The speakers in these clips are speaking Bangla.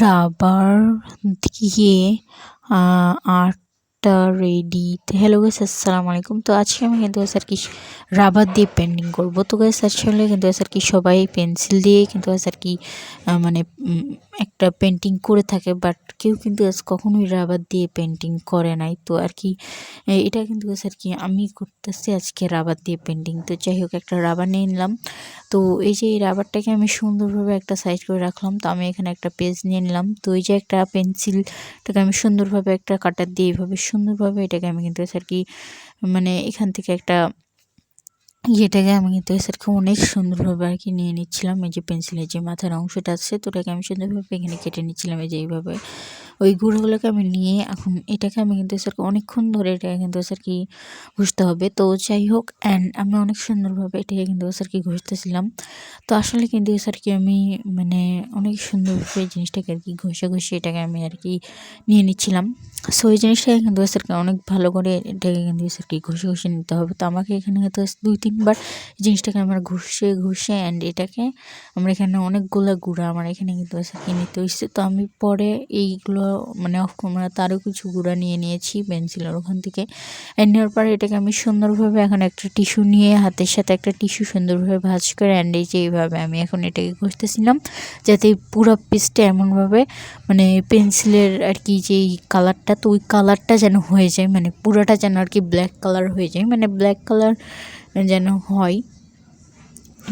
রাবার দিয়ে আর্টটা রেডি। তো হ্যালো গাইস, আসসালামু আলাইকুম। তো আজকে আমি কিন্তু আর কি রাবার দিয়ে পেন্টিং করব। তো গাইস আসলে কিন্তু আর কি সবাই পেন্সিল দিয়ে কিন্তু আর কি মানে একটা পেন্টিং করে থাকে, বাট কেউ কিন্তু কখনোই রাবার দিয়ে পেন্টিং করে নাই। তো আর কি এটা কিন্তু আর কি আমি করতেছি আজকে রাবার দিয়ে পেন্টিং। তো যাই হোক, একটা রাবার নিয়ে নিলাম। তো এই যে এই রাবারটাকে আমি সুন্দরভাবে একটা সাইড করে রাখলাম। তো আমি এখানে একটা পেজ নিয়ে নিলাম। তো এই যে একটা পেন্সিলটাকে আমি সুন্দরভাবে একটা কাটার দিয়ে এইভাবে সুন্দরভাবে এটাকে আমি কিন্তু আর কি মানে এখান থেকে একটা ইয়েটাকে আমি কিন্তু এসে অনেক সুন্দরভাবে আর কি নিয়ে নিচ্ছিলাম। এই যে পেন্সিলের যে মাথার অংশটা আছে, তো ওটাকে আমি সুন্দরভাবে এখানে কেটে নিচ্ছিলাম। এই যে এইভাবে ওই গুঁড়োগুলোকে আমি নিয়ে এখন এটাকে আমি কিন্তু স্যার অনেকক্ষণ ধরে এটাকে কিন্তু স্যার কি ঘষতে হবে। তো যাই হোক, অ্যান্ড আমি অনেক সুন্দরভাবে এটাকে কিন্তু স্যার কি ঘষতেছিলাম। তো আসলে কিন্তু স্যার কি আমি মানে অনেক সুন্দরভাবে জিনিসটাকে আর কি ঘষে এটাকে আমি আর কি নিয়ে নিচ্ছিলাম। সো এই জিনিসটাকে কিন্তু স্যার অনেক ভালো করে এটাকে কিন্তু স্যার কি ঘষে নিতে হবে। তো আমাকে এখানে কিন্তু 2-3 বার জিনিসটাকে আমার ঘষে অ্যান্ড এটাকে আমার এখানে অনেকগুলো গুঁড়া আমার এখানে কিন্তু স্যার কি নিতে হয়েছে। তো আমি পরে এইগুলো মানে অফ ক্যামেরা আরও কিছু গুঁড়া নিয়ে নিয়েছি পেন্সিলের ওখান থেকে। নেওয়ার পরে এটাকে আমি সুন্দরভাবে এখন একটা টিস্যু নিয়ে হাতের সাথে একটা টিস্যু সুন্দরভাবে ভাঁজ করে অ্যান্ড এই যে এইভাবে আমি এখন এটাকে ঘষতেছিলাম, যাতে পুরো পিসটা এমনভাবে মানে পেন্সিলের আর কি যেই কালারটা, তো ওই কালারটা যেন হয়ে যায়, মানে পুরোটা যেন আর কি ব্ল্যাক কালার হয়ে যায়, মানে ব্ল্যাক কালার যেন হয়।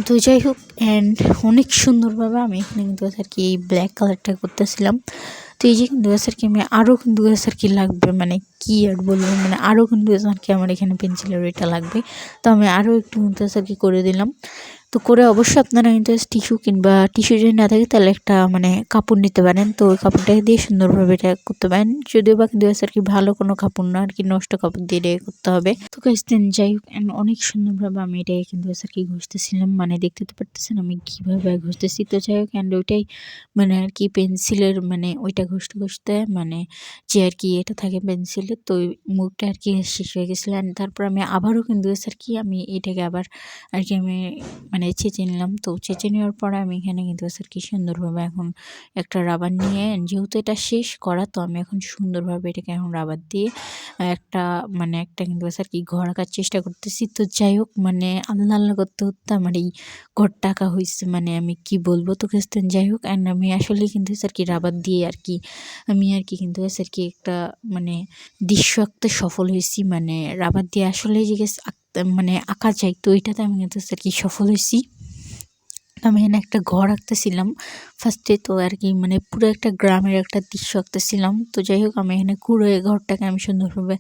তো যাই হোক, অ্যান্ড অনেক সুন্দরভাবে আমি এখানে কিন্তু আর কি এই ব্ল্যাক কালারটা করতেছিলাম। তো এই যে কিন্তু আর কি আমি আরও কিন্তু আর কি লাগবে, মানে কী আর বলবো, মানে আরও কিন্তু আর কি আমার এখানে পেন্সিলের এটা লাগবে। তো আমি আরও একটু কিন্তু আর কি করে দিলাম। তো করে অবশ্যই আপনারা কিন্তু টিস্যু কিংবা টিস্যু যদি না থাকে তাহলে একটা মানে কাপড় নিতে পারেন। তো ওই কাপড়টাকে দিয়ে সুন্দরভাবে এটা করতে পারেন, যদিও বা কিন্তু আর কি ভালো কোনো কাপড় না আর কি, নষ্ট কাপড় দিয়ে এটা করতে হবে। তো গাইস দেন যাই হোক, অনেক সুন্দরভাবে আমি এটাকে কিন্তু আর কি ঘষতেছিলাম, মানে দেখতে তো পারতেছেন আমি কীভাবে ঘষতেছি। তো যাই হোক, অ্যান্ড ওইটাই মানে আর কি পেন্সিলের মানে ওইটা ঘষতে মানে যে আর কি এটা থাকে পেন্সিলের, তো ওই মুখটা আর কি শেষ হয়ে গেছিলো। অ্যান্ড তারপর আমি আবারও কিন্তু আর কি আমি এটাকে আবার আর কি আমি মানে ছেঁচে নিলাম। তো ছেঁচে নেওয়ার পরে আমি এখানে কিন্তু আর কি সুন্দরভাবে এখন একটা রাবার নিয়ে, যেহেতু এটা শেষ করা, তো আমি এখন সুন্দরভাবে এটাকে এখন রাবার দিয়ে একটা কিন্তু আর কি ঘর আঁকার চেষ্টা করতেছি। তো যাই হোক, মানে আল্লাহ করতে আমার এই ঘরটা আঁকা হয়েছে, মানে আমি কি বলবো। তো খেস্তেন যাই হোক, অ্যান্ড আমি আসলে কিন্তু আর কি রাবার দিয়ে আর কি আমি আর কি কিন্তু আর কি একটা মানে দৃশ্য আঁকতে সফল হয়েছি, মানে রাবার দিয়ে আসলে যে মানে আঁকা যায়, তো এটাতে আমি কিন্তু আর কি সফল হয়েছি। আমি এখানে একটা ঘর আঁকতেছিলাম ফার্স্টে, তো আর কি মানে পুরো একটা গ্রামের একটা দৃশ্য আঁকতেছিলাম। তো যাই হোক, আমি এখানে পুরো এই ঘরটাকে আমি সুন্দরভাবে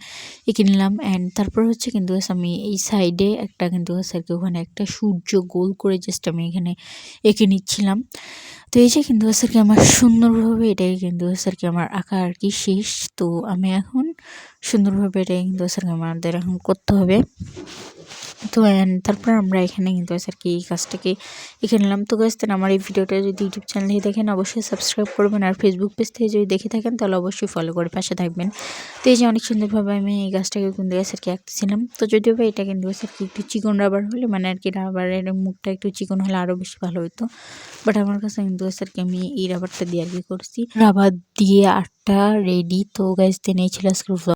এঁকে নিলাম। অ্যান্ড তারপর হচ্ছে কিন্তু আমি এই সাইডে একটা কিন্তু আর কি ওখানে একটা সূর্য গোল করে জাস্ট আমি এখানে এঁকে নিচ্ছিলাম। তো এই যে কিন্তু আর কি আমার সুন্দরভাবে এটাই কিন্তু আর কি আমার আঁকা আর কি শেষ। তো আমি এখন সুন্দরভাবে এটাই কিন্তু আর কি আমাদের এখন করতে হবে। তো তারপর আমরা এখানে কিন্তু আর কি এই কাজটাকে এঁকে নিলাম। তো গাইস দেন আমার এই ভিডিওটা যদি ইউটিউব চ্যানেল থেকে দেখেন অবশ্যই সাবস্ক্রাইব করবেন, আর ফেসবুক পেজ থেকে যদি দেখে থাকেন তাহলে অবশ্যই ফলো করে পাশে থাকবেন। তো এই যে অনেক সুন্দরভাবে আমি এই গাছটাকে কিন্তু আর কি আঁকতেছিলাম। তো যদিও বা এটা কিন্তু আর কি একটু চিকন রাবার হলে মানে আর কি রাবারের মুখটা একটু চিকন হলে আরও বেশি ভালো হতো, বাট আমার কাছে কিন্তু আর কি আমি এই রাবারটা দিয়ে আর কি করছি। রাবার দিয়ে আর্টটা রেডি। তো গাইস দেন এই ছিল আজকের